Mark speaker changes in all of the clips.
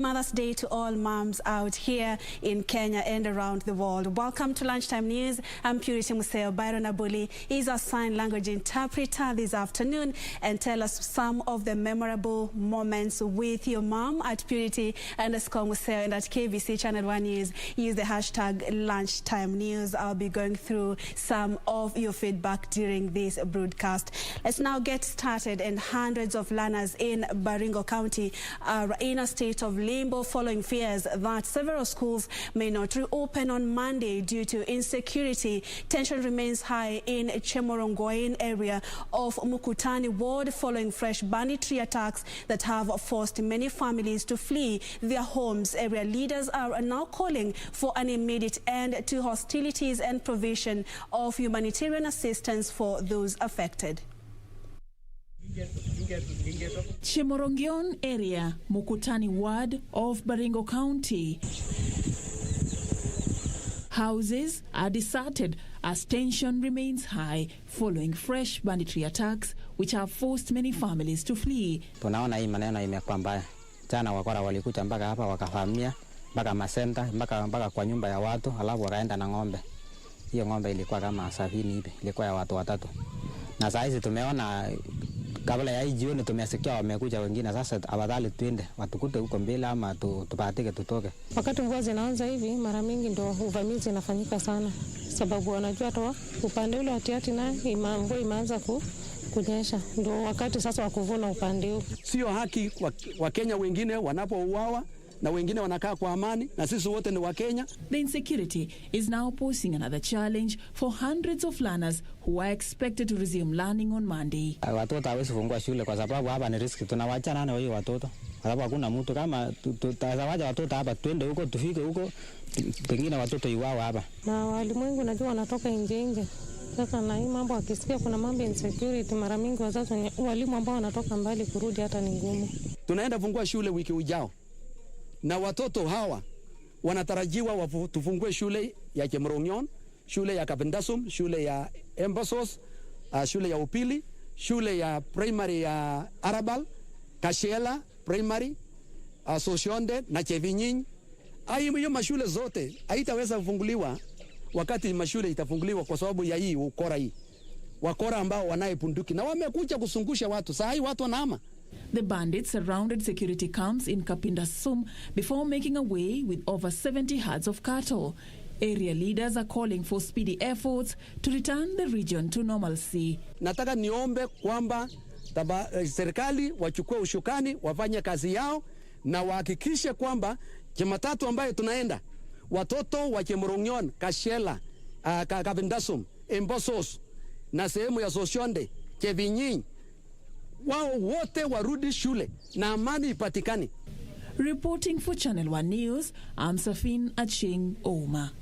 Speaker 1: Mother's Day to all moms out here in Kenya and around the world. Welcome to Lunchtime News. I'm Purity Museo. Byron Abuli is our sign language interpreter this afternoon and tell us some of the memorable moments with your mom at Purity_Museo and at KBC Channel 1 News. Use the hashtag Lunchtime News. I'll be going through some of your feedback during this broadcast. Let's now get started. And hundreds of learners in Baringo County are in a state of limbo following fears that several schools may not reopen on Monday due to insecurity. Tension remains high in Chemorongoin area of Mukutani ward following fresh banditry attacks that have forced many families to flee their homes. Area leaders are now calling for an immediate end to hostilities and provision of humanitarian assistance for those affected.
Speaker 2: Chemorongion area, Mukutani ward of Baringo County. Houses are deserted as tension remains high following fresh banditry attacks which have forced many families to flee.
Speaker 3: Tunaona hii maneno imekuwa mbaya. Jana wakora walikuja mpaka hapa wakavamia mpaka masenta mpaka kwa nyumba ya watu alafu wakaenda na ng'ombe. Hiyo ng'ombe ilikuwa kama 70 hivi, ilikuwa ya watu watatu. Na saa hizi tumeona kabla ya hii jioni tumesikia wamekuja wengine, sasa afadhali tuende watukute huko mbele ama tupatike tutoke.
Speaker 4: Wakati mvua zinaanza hivi mara mingi ndo uvamizi unafanyika sana, sababu wanajua toa upande ule atiati na mvua imeanza kunyesha, ndo wakati sasa wa kuvuna upande huu.
Speaker 5: Sio haki wa Kenya wengine wanapouawa na wengine wanakaa kwa amani na sisi wote ni wa Kenya.
Speaker 2: The insecurity is now posing another challenge for hundreds of learners who are expected to resume learning on Monday.
Speaker 3: Watoto hawezi kufungua shule kwa sababu hapa ni riski. Tunawacha nani wao watoto? Kwa sababu hakuna mtu kama tutawacha watoto hapa twende huko tufike huko pengine watoto iwao hapa.
Speaker 4: Na walimwengu najua wanatoka nje. Sasa na hii mambo akisikia kuna mambo insecurity mara mingi wazazi walimu ambao wanatoka mbali kurudi hata ni ngumu.
Speaker 5: Tunaenda fungua shule wiki ujao. Na watoto hawa wanatarajiwa tufungue shule ya Chemorongion, shule ya Kapendasum, shule ya Embasos, shule ya upili, shule ya primary ya Arabal, Kashela primary, Sosionde na Chevinyinyi. Hiyo mashule zote haitaweza kufunguliwa wakati mashule itafunguliwa kwa sababu ya hii ukora hii. Wakora ambao wanayepunduki na wamekuja kusungusha watu. Saa hii watu wanaama.
Speaker 2: The bandits surrounded security camps in Kapindasum before making away with over 70 herds of cattle. Area leaders are calling for speedy efforts to return the region to normalcy.
Speaker 5: Nataka niombe kwamba serikali wachukue ushukani, wafanye kazi yao na wahakikishe kwamba Jumatatu ambayo tunaenda watoto wa Chemorongion, Kashela, Kapindasum, Embosos na sehemu ya Sosionde, Chevinyinyi wao wote warudi shule na amani ipatikane.
Speaker 2: Reporting for Channel 1 News, I'm Safin Aching Oma.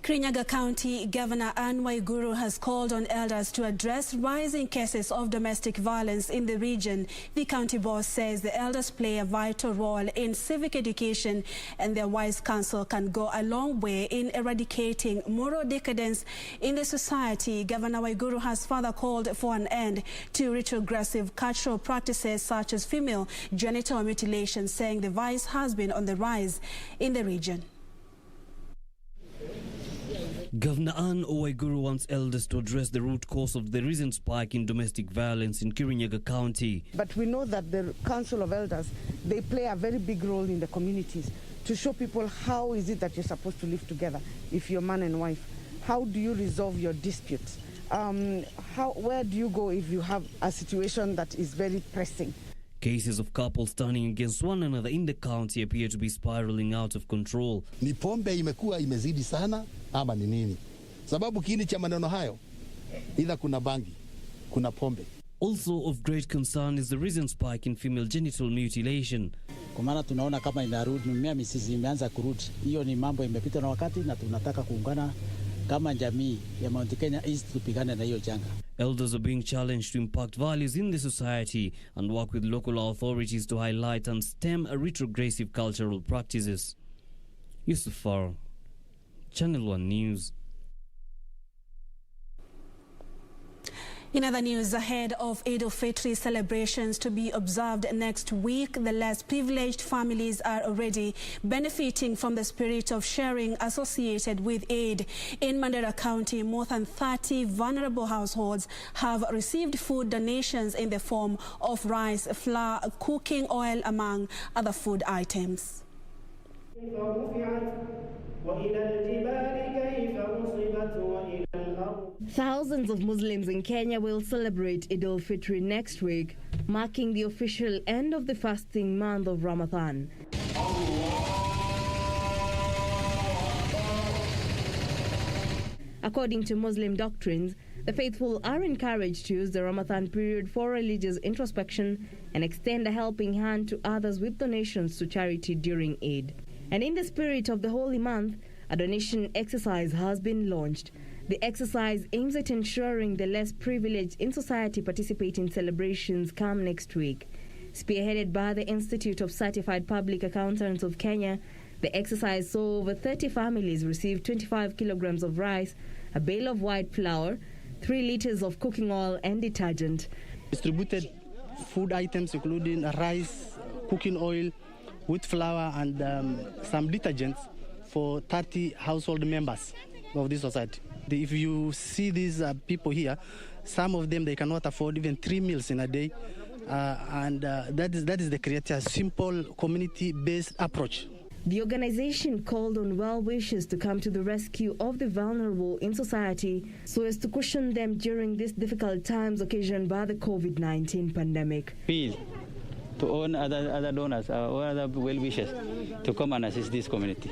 Speaker 1: Kirinyaga County Governor Anne Waiguru has called on elders to address rising cases of domestic violence in the region. The county boss says the elders play a vital role in civic education and their wise counsel can go a long way in eradicating moral decadence in the society. Governor Waiguru has further called for an end to retrogressive cultural practices such as female genital mutilation, saying the vice has been on the rise in the region.
Speaker 6: Governor Anne Waiguru wants elders to address the root cause of the recent spike in domestic violence in Kirinyaga County.
Speaker 7: But we know that the Council of Elders, they play a very big role in the communities to show people how is it that you're supposed to live together if you're man and wife. How do you resolve your disputes? Where do you go if you have a situation that is very pressing?
Speaker 6: Cases of couples turning against one another in the county appear to be spiraling out of control.
Speaker 8: Ni pombe imekuwa imezidi sana ama ni nini? Sababu kiini cha maneno hayo ila kuna bangi, kuna pombe.
Speaker 6: Also of great concern is the recent spike in female genital mutilation.
Speaker 9: Kwa maana tunaona kama inarudi, mizizi imeanza kurudi. Hiyo ni mambo imepita na wakati na tunataka kuungana kama jamii ya Mount Kenya East tupigane na hiyo janga.
Speaker 6: Elders are being challenged to impact values in the society and work with local authorities to highlight and stem retrogressive cultural practices. Yusuf Farr, Channel 1 News.
Speaker 1: In other news, ahead of Eid al-Fitr celebrations to be observed next week, the less privileged families are already benefiting from the spirit of sharing associated with Eid. In Mandera County, more than 30 vulnerable households have received food donations in the form of rice, flour, cooking oil, among other food items.
Speaker 10: Thousands of Muslims in Kenya will celebrate Eid al-Fitr next week, marking the official end of the fasting month of Ramadan. According to Muslim doctrines, the faithful are encouraged to use the Ramadan period for religious introspection and extend a helping hand to others with donations to charity during Eid. And in the spirit of the holy month, a donation exercise has been launched. The exercise aims at ensuring the less privileged in society participate in celebrations come next week. Spearheaded by the Institute of Certified Public Accountants of Kenya, the exercise saw over 30 families receive 25 kilograms of rice, a bale of white flour, 3 liters of cooking oil and detergent.
Speaker 11: Distributed food items including rice, cooking oil, wheat flour and some detergents for 30 household members of this society. If you see these people here, some of them, they cannot afford even 3 meals in a day. That is the create a simple community-based approach.
Speaker 10: The organization called on well-wishers to come to the rescue of the vulnerable in society so as to cushion them during these difficult times occasioned by the COVID-19 pandemic.
Speaker 9: Appeal to all other donors or other well-wishers to come and assist this community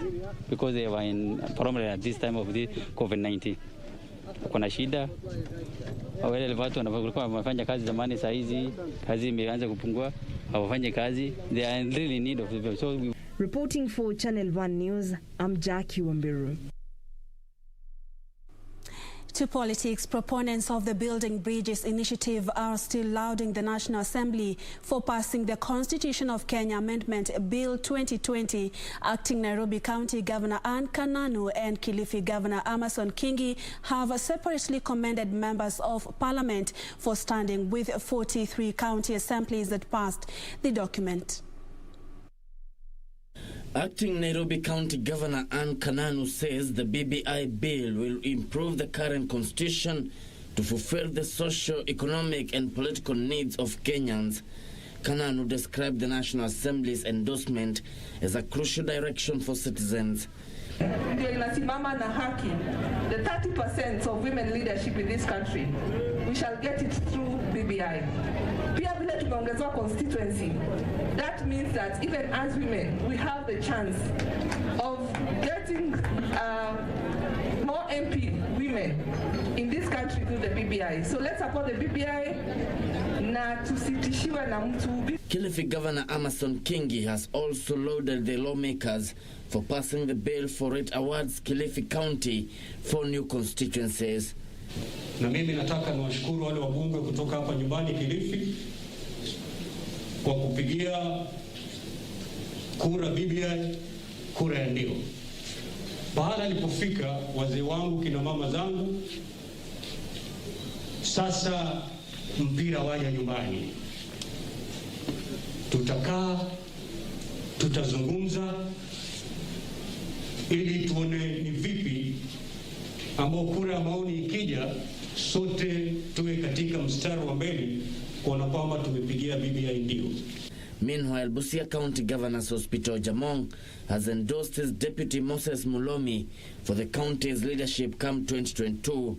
Speaker 9: because they were in problem at this time of the COVID-19. Kuna shida wale watu walikuwa wanafanya kazi zamani, saa hizi kazi imeanza kupungua, hawafanye kazi. They are in really need of the so we...
Speaker 10: Reporting for Channel 1 News, I'm Jackie Wambiru.
Speaker 1: To politics, proponents of the Building Bridges initiative are still lauding the National Assembly for passing the Constitution of Kenya Amendment Bill 2020. Acting Nairobi County Governor Anne Kananu and Kilifi Governor Amason Kingi have separately commended members of Parliament for standing with 43 county assemblies that passed the document.
Speaker 12: Acting Nairobi County Governor Anne Kananu says the BBI bill will improve the current constitution to fulfill the socio-economic and political needs of Kenyans. Kananu described the National Assembly's endorsement as a crucial direction for citizens.
Speaker 13: Ndio inasimama na haki. The 30% of women leadership in this country, we shall get it through BBI. Pia vile tumeongezewa constituency. That means that even as women, we have the chance of getting more MP women in this country through the BBI. So let's support the BBI na tusitishiwe na mtu.
Speaker 12: Kilifi Governor Amason Kingi has also lauded the lawmakers for passing the bill for it awards Kilifi County for new constituencies.
Speaker 14: Na mimi nataka niwashukuru wale wabunge kutoka hapa nyumbani Kilifi kwa kupigia kura BBI, kura ya ndio. Baada nilipofika, wazee wangu, kina mama zangu, sasa mpira waja nyumbani. Tutakaa, tutazungumza ili tuone ni vipi ambao kura ya maoni ikija sote tuwe katika mstari wa mbele kuona kwamba tumepigia BBI ndio.
Speaker 12: Meanwhile, Busia County Governor's Hospital Jamong has endorsed his deputy Moses Mulomi for the county's leadership come 2022.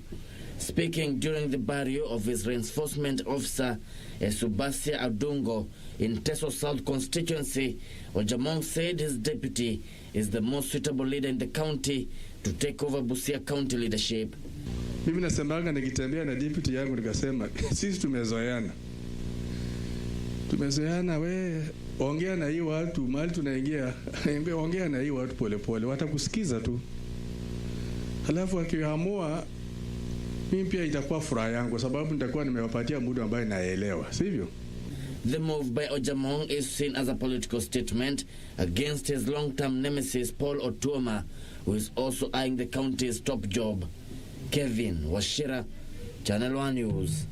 Speaker 12: Speaking during the burial of his reinforcement officer, Subasia Adungo, in Teso South constituency, Ojamong said his deputy is the most suitable leader in the county to take over Busia County leadership.
Speaker 15: Mimi nasemanga nikitembea na deputy yangu nikasema sisi tumezoeana. Tumezoeana, we ongea na hii watu mahali tunaingia, ongea na hii watu polepole, watakusikiza tu. Halafu akiamua mimi pia itakuwa furaha yangu sababu nitakuwa nimewapatia muda ambaye naelewa, sivyo?
Speaker 12: The move by Ojamong is seen as a political statement against his long-term nemesis Paul Otuoma, who is also eyeing the county's top job. Kevin Washira, Channel 1 News.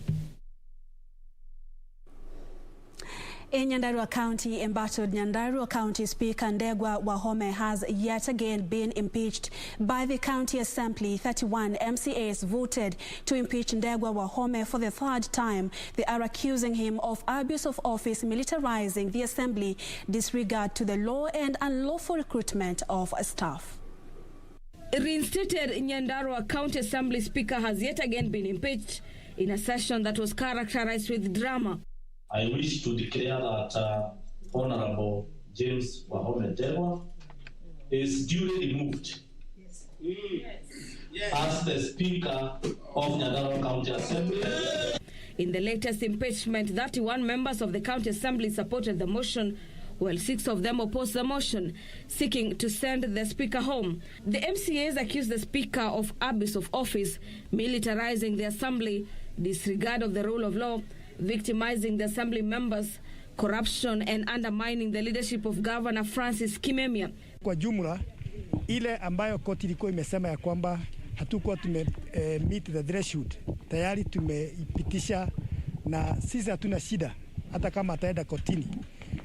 Speaker 1: In Nyandarua County, embattled Nyandarua County Speaker Ndegwa Wahome has yet again been impeached by the County Assembly. 31 MCAs voted to impeach Ndegwa Wahome for the third time. They are accusing him of abuse of office, militarizing the Assembly, disregard to the law and unlawful recruitment of staff.
Speaker 10: Reinstated Nyandarua County Assembly Speaker has yet again been impeached in a session that was characterized with drama.
Speaker 16: I wish to declare that Honorable James Wahome Ndegwa is duly removed as the Speaker of Nyandarua County Assembly.
Speaker 10: In the latest impeachment, 31 members of the County Assembly supported the motion, while 6 of them opposed the motion, seeking to send the Speaker home. The MCAs accused the Speaker of abuse of office, militarizing the Assembly, disregard of the rule of law, victimizing the Assembly members, corruption, and undermining the leadership of Governor Francis Kimemia.
Speaker 17: Kwa jumla, ile ambayo koti ilikuwa imesema ya kwamba hatukuwa meet the threshold, tayari tumeipitisha na sisi hatuna shida, hata kama ataenda kotini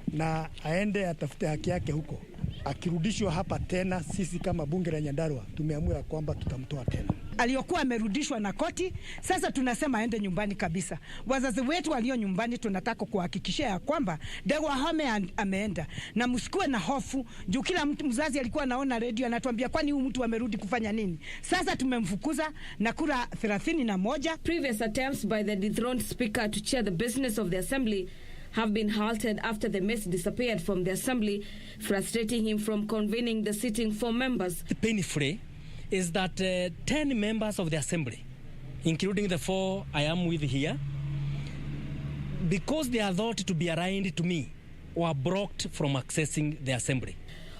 Speaker 17: na aende atafute haki yake huko. Akirudishwa hapa tena, sisi kama bunge la Nyandarua tumeamua kwamba tutamtoa tena.
Speaker 18: Aliyokuwa amerudishwa na koti, sasa tunasema aende nyumbani kabisa. Wazazi wetu walio nyumbani tunataka kuhakikishia ya kwamba Ndegwa Wahome ameenda, na msikuwe na hofu juu kila mtu mzazi alikuwa anaona radio anatuambia kwani huyu mtu amerudi kufanya nini. Sasa tumemfukuza na kura 31.
Speaker 10: Previous attempts by the dethroned speaker to chair the business of the assembly have been halted after the mess disappeared from the assembly, frustrating him from convening the sitting 4 members.
Speaker 19: Painfully is that 10 members of the assembly, including the 4 I am with here, because they are thought to be aligned to me, were blocked from accessing the assembly.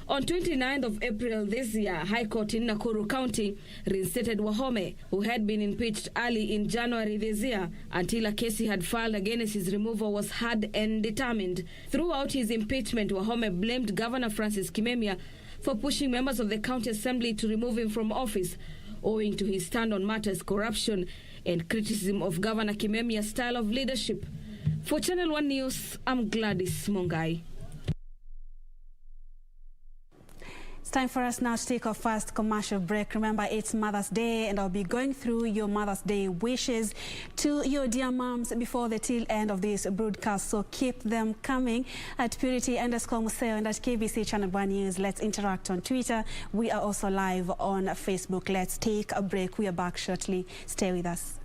Speaker 10: On 29th of April this year, High Court in Nakuru County reinstated Wahome, who had been impeached early in January this year, until a case he had filed against his removal was heard and determined. Throughout his impeachment, Wahome blamed Governor Francis Kimemia for pushing members of the County Assembly to remove him from office, owing to his stand on matters corruption and criticism of Governor Kimemia's style of leadership. For Channel 1 News, I'm Gladys Mongai.
Speaker 1: It's time for us now to take our first commercial break. Remember, it's Mother's Day, and I'll be going through your Mother's Day wishes to your dear moms before the till end of this broadcast. So keep them coming at Purity_Museo and at KBC Channel 1 News. Let's interact on Twitter. We are also live on Facebook. Let's take a break. We are back shortly. Stay with us.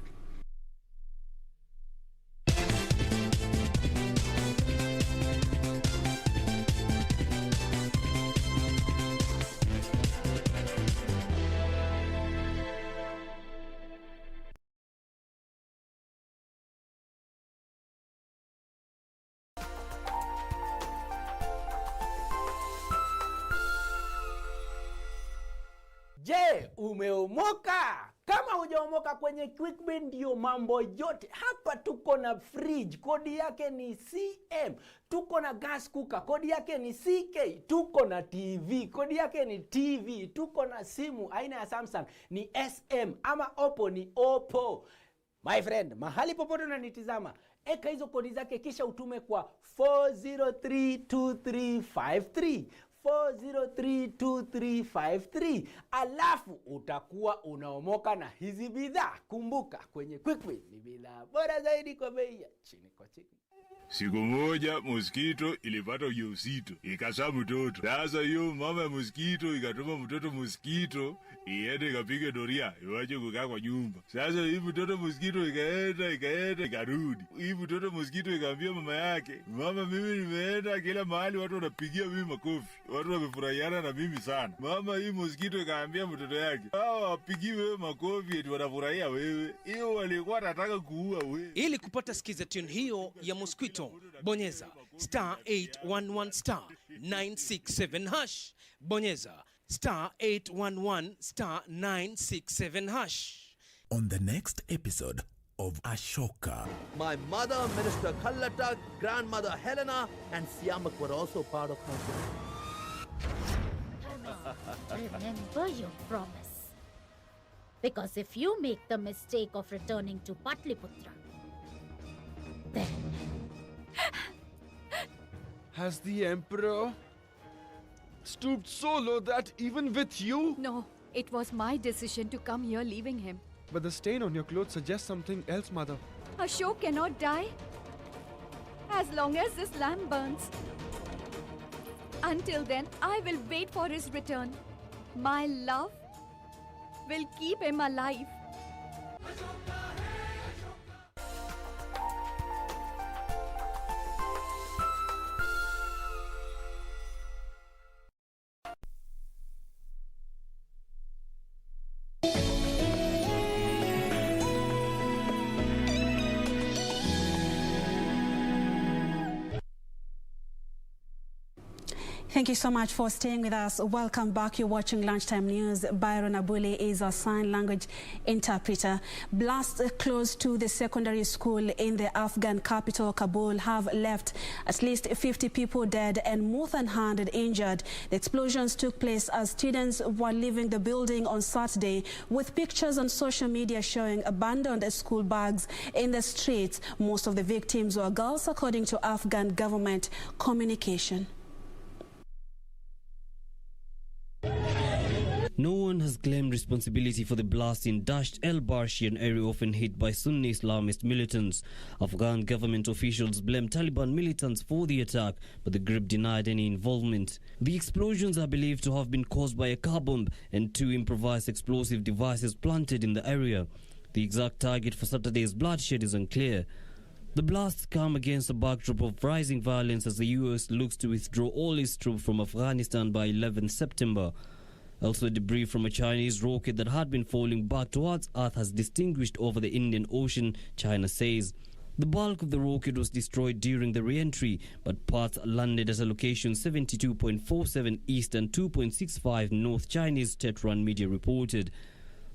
Speaker 20: Je, umeomoka? Kama hujaomoka kwenye QuickBin ndio mambo yote. Hapa tuko na fridge, kodi yake ni CM. Tuko na gas cooker, kodi yake ni CK. Tuko na TV, kodi yake ni TV. Tuko na simu aina ya Samsung ni SM, ama Oppo ni Oppo. My friend, mahali popote unanitizama, eka hizo kodi zake kisha utume kwa 4032353. 4032353, alafu utakuwa unaomoka na hizi bidhaa. Kumbuka, kwenye QuickBin ni bidhaa bora zaidi kwa bei ya chini kwa chini.
Speaker 21: Siku moja mosquito ilipata ujauzito, ikazaa mtoto. Sasa hiyo mama ya mosquito ikatuma mtoto mosquito iende ikapige doria, iwaje kukaa kwa nyumba. Sasa hii mtoto mosquito ikaenda ikarudi. Hii mtoto mosquito ikaambia mama yake, mama, mimi nimeenda kila mahali watu wanapigia mimi makofi, watu wamefurahiana na mimi sana. Mama, hii mosquito ikaambia mtoto yake, hao wapigi wewe makofi eti wanafurahia wewe, hiyo walikuwa wanataka kuua wewe.
Speaker 22: Ili kupata skiza tune hiyo ya mosquito, bonyeza *811 *967 hash. Bonyeza *811 *967 hash.
Speaker 23: On the next episode of Ashoka,
Speaker 24: my mother, Minister Kallata, grandmother Helena, and Siamak were also part of my family.
Speaker 25: Remember your promise.
Speaker 2: Because if you make the mistake of returning to Patliputra, then...
Speaker 3: Has the Emperor stooped so low that even with you?
Speaker 4: No, it was my decision to come here leaving him.
Speaker 3: But the stain on your clothes suggests something else, Mother.
Speaker 4: Ashok cannot die as long as this lamp burns. Until then, I will wait for his return. My love will keep him alive.
Speaker 1: Thank you so much for staying with us. Welcome back. You're watching Lunchtime News. Byron Abuli is a sign language interpreter. Blasts close to the secondary school in the Afghan capital, Kabul, have left at least 50 people dead and more than 100 injured. The explosions took place as students were leaving the building on Saturday, with pictures on social media showing abandoned school bags in the streets. Most of the victims were girls, according to Afghan government communication.
Speaker 6: No one has claimed responsibility for the blast in Dasht el-Barshi, an area often hit by Sunni Islamist militants. Afghan government officials blamed Taliban militants for the attack, but the group denied any involvement. The explosions are believed to have been caused by a car bomb and 2 improvised explosive devices planted in the area. The exact target for Saturday's bloodshed is unclear. The blasts come against a backdrop of rising violence as the US looks to withdraw all its troops from Afghanistan by 11 September. Also, debris from a Chinese rocket that had been falling back towards Earth has distinguished over the Indian Ocean, China says. The bulk of the rocket was destroyed during the re-entry, but parts landed at a location 72.47 east and 2.65 north, Chinese state-run media reported.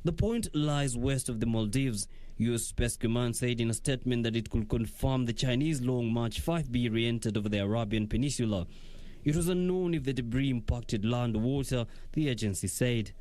Speaker 6: The point lies west of the Maldives. US Space Command said in a statement that it could confirm the Chinese Long March 5B re-entered over the Arabian Peninsula. It was unknown if the debris impacted land or water, the agency said.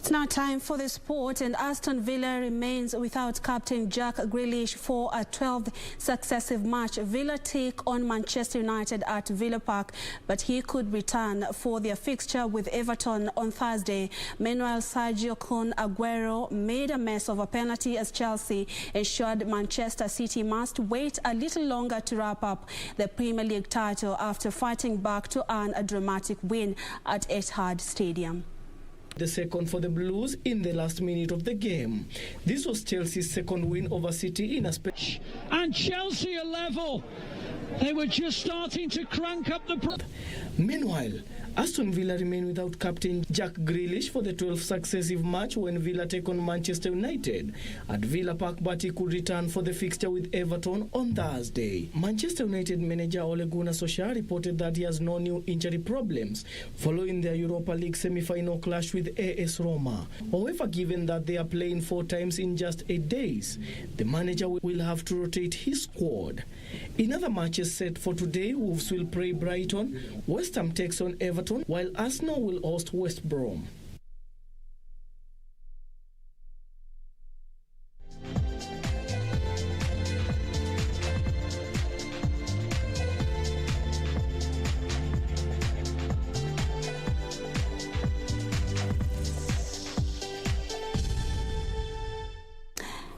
Speaker 1: It's now time for the sport, and Aston Villa remains without captain Jack Grealish for a 12th successive match. Villa take on Manchester United at Villa Park, but he could return for their fixture with Everton on Thursday. Meanwhile, Sergio Kun Aguero made a mess of a penalty as Chelsea ensured Manchester City must wait a little longer to wrap up the Premier League title after fighting back to earn a dramatic win at Etihad Stadium.
Speaker 5: The second for the Blues in the last minute of the game. This was Chelsea's second win over City in a special.
Speaker 25: And Chelsea are level. They were just starting to crank up the...
Speaker 5: Meanwhile, Aston Villa remain without captain Jack Grealish for the 12th successive match when Villa take on Manchester United at Villa Park, but he could return for the fixture with Everton on Thursday. Manchester United manager Ole Gunnar Solskjaer reported that he has no new injury problems following their Europa League semi-final clash with AS Roma. However, given that they are playing 4 times in just 8 days, the manager will have to rotate his squad. In other matches set for today, Wolves will play Brighton, West Ham takes on Everton, while Arsenal will host West Brom.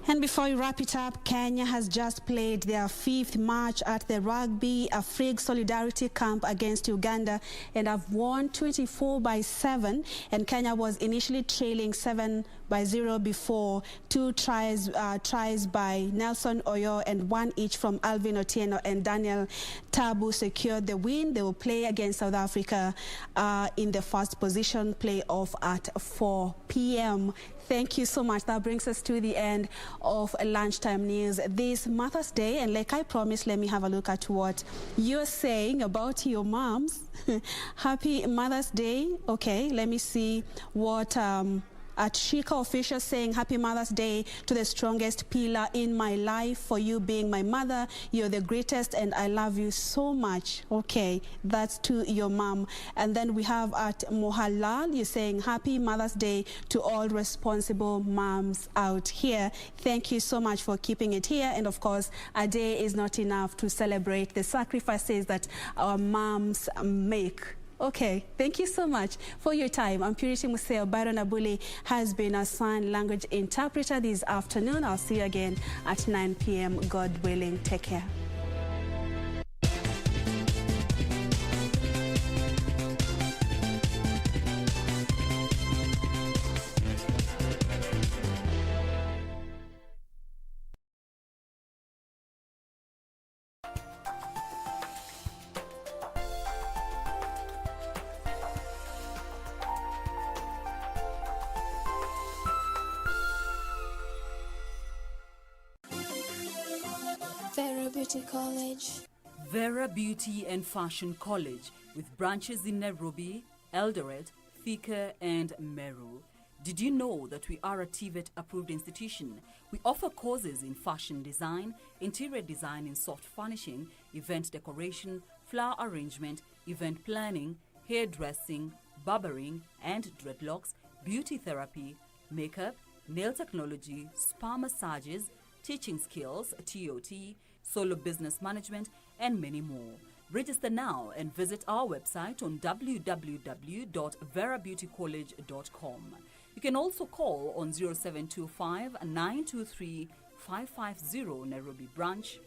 Speaker 1: And before we wrap it up, Kenya has just played their 5th match at the Rugby Afrique Solidarity Camp against Uganda and have won 24-7. And Kenya was initially trailing 7-0 before 2 tries by Nelson Oyo and 1 each from Alvin Otieno and Daniel Tabu secured the win. They will play against South Africa in the first position playoff at 4 p.m. Thank you so much. That brings us to the end of Lunchtime News this Mother's Day. And like I promised, let me have a look at what you're saying about your moms. Happy Mother's Day. Okay, let me see what at Shika Official saying Happy Mother's Day to the strongest pillar in my life, for you being my mother. You're the greatest and I love you so much. Okay, that's to your mom. And then we have at Mohalal, you're saying Happy Mother's Day to all responsible moms out here. Thank you so much for keeping it here. And of course, a day is not enough to celebrate the sacrifices that our moms make. Okay, thank you so much for your time. I'm Purity Museo. Byron Abuli has been a sign language interpreter this afternoon. I'll see you again at 9 p.m. God willing. Take care.
Speaker 7: Vera Beauty College.
Speaker 8: Vera Beauty and Fashion College, with branches in Nairobi, Eldoret, Thika, and Meru. Did you know that we are a TVET approved institution? We offer courses in fashion design, interior design in soft furnishing, event decoration, flower arrangement, event planning, hairdressing, barbering and dreadlocks, beauty therapy, makeup, nail technology, spa massages, teaching skills, TOT, solo business management, and many more. Register now and visit our website on www.verabeautycollege.com. You can also call on 0725 923 550 Nairobi branch,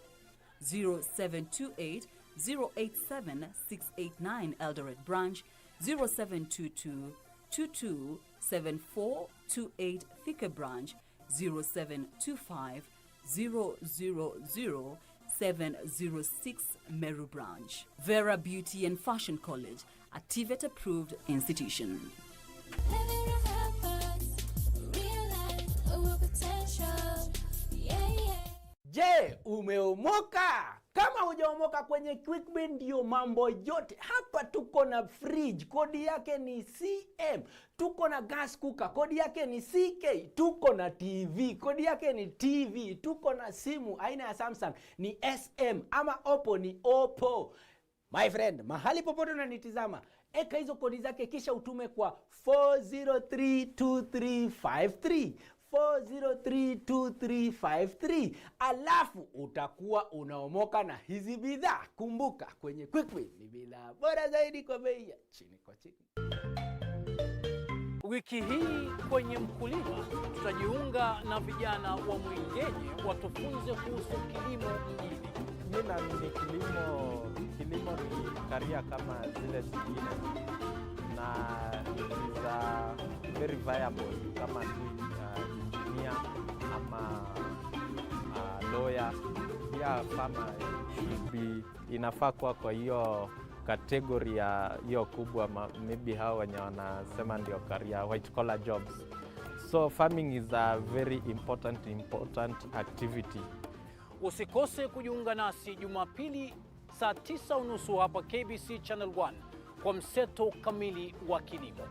Speaker 8: 0728 087 689 Eldoret branch, 0722 22 7428 Thika branch, 0725 000-706 Meru branch. Vera Beauty and Fashion College, a TVET approved institution.
Speaker 20: Je, umeomoka? Kama hujaomoka kwenye QuickBin ndio mambo yote. Hapa tuko na fridge, kodi yake ni CM. Tuko na gas cooker, kodi yake ni CK. Tuko na TV, kodi yake ni TV. Tuko na simu aina ya Samsung ni SM, ama Oppo ni Oppo. My friend, mahali popote unanitizama, eka hizo kodi zake kisha utume kwa 4032353. 4032353, alafu utakuwa unaomoka na hizi bidhaa. Kumbuka, kwenye QuickBin ni bidhaa bora zaidi kwa bei ya chini kwa chini.
Speaker 9: Wiki hii kwenye Mkulima tutajiunga na vijana wa Mwengenye watufunze kuhusu kilimo mjini.
Speaker 11: Mimi naamini kilimo ni karia kama zile zingine, na is very viable kama engineer ama lawyer. Pia farmer should be inafaa kwa hiyo category ya hiyo kubwa, maybe hao wenye wanasema ndio career white collar jobs. So farming is a very important activity.
Speaker 9: Usikose kujiunga nasi Jumapili saa 9:30 hapa KBC Channel 1 kwa mseto kamili wa kilimo.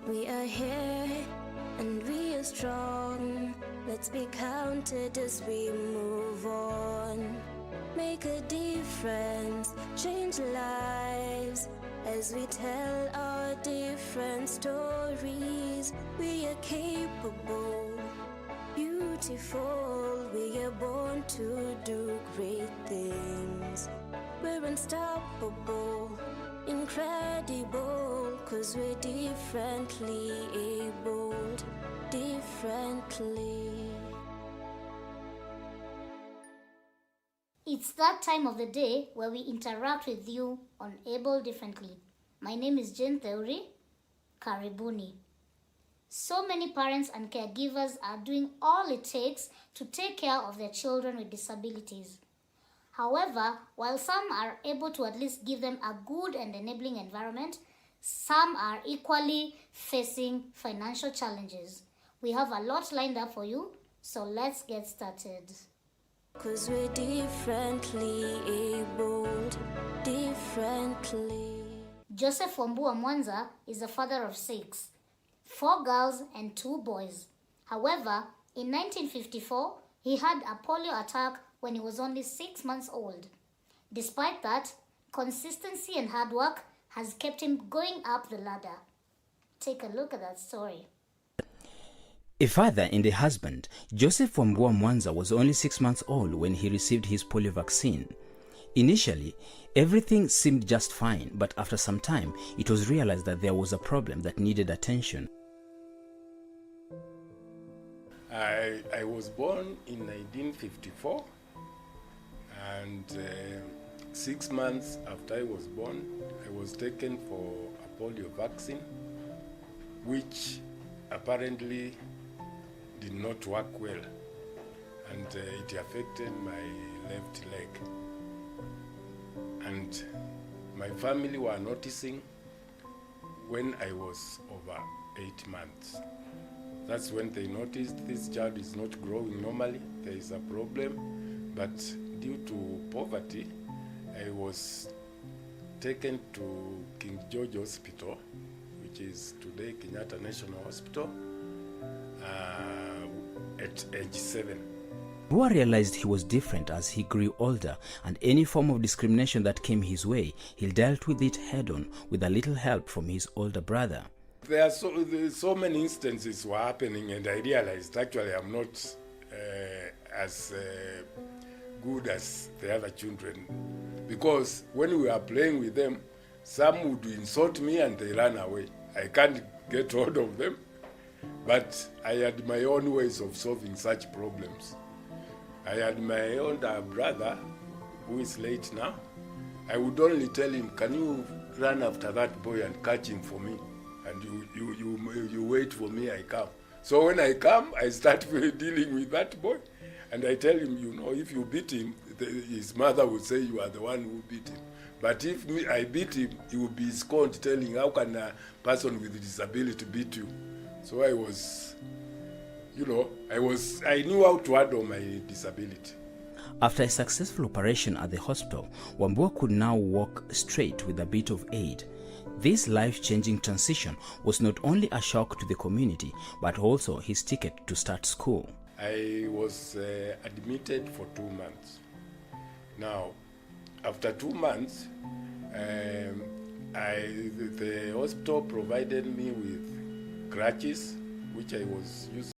Speaker 7: We are here and we are strong. Let's be counted as we move on. Make a difference, change lives as we tell our different stories. We are capable, beautiful. We are born to do great things. We're unstoppable, incredible, 'cause we're differently abled, differently.
Speaker 2: It's that time of the day where we interact with you on Able Differently. My name is Jane Theory. Karibuni. So many parents and caregivers are doing all it takes to take care of their children with disabilities. However, while some are able to at least give them a good and enabling environment, some are equally facing financial challenges. We have a lot lined up for you, so let's get started.
Speaker 7: 'Cause we're differently abled, differently.
Speaker 2: Joseph Wambua Mwanza is a father of 6, 4 girls and 2 boys. However, in 1954, he had a polio attack when he was only 6 months old. Despite that, consistency and hard work has kept him going up the ladder. Take a look at that story.
Speaker 12: A father and a husband, Joseph Wambua Mwanza was only 6 months old when he received his polio vaccine. Initially, everything seemed just fine, but after some time, it was realized that there was a problem that needed attention.
Speaker 13: I was born in 1954, and 6 months after I was born, I was taken for a polio vaccine, which apparently did not work well, and it affected my left leg. And my family were noticing when I was over 8 months. That's when they noticed this child is not growing normally, there is a problem, but due to poverty, I was taken to King George Hospital, which is today Kenyatta National Hospital, at age 7.
Speaker 12: Wambua realized he was different as he grew older, and any form of discrimination that came his way, he dealt with it head-on with a little help from his older brother.
Speaker 13: There are so many instances were happening, and I realized actually I'm not as good as the other children, because when we are playing with them, some would insult me and they run away. I can't get hold of them, but I had my own ways of solving such problems. I had my older brother, who is late now. I would only tell him, can you run after that boy and catch him for me? And you wait for me, I come. So when I come, I start dealing with that boy. And I tell him, you know, if you beat him, his mother would say you are the one who beat him. But if I beat him, he would be scorned, telling, how can a person with a disability beat you? So I was, you know, I knew how to handle my disability.
Speaker 12: After a successful operation at the hospital, Wambua could now walk straight with a bit of aid. This life-changing transition was not only a shock to the community, but also his ticket to start school.
Speaker 13: I was admitted for 2 months. Now, after 2 months, the hospital provided me with crutches, which I was using.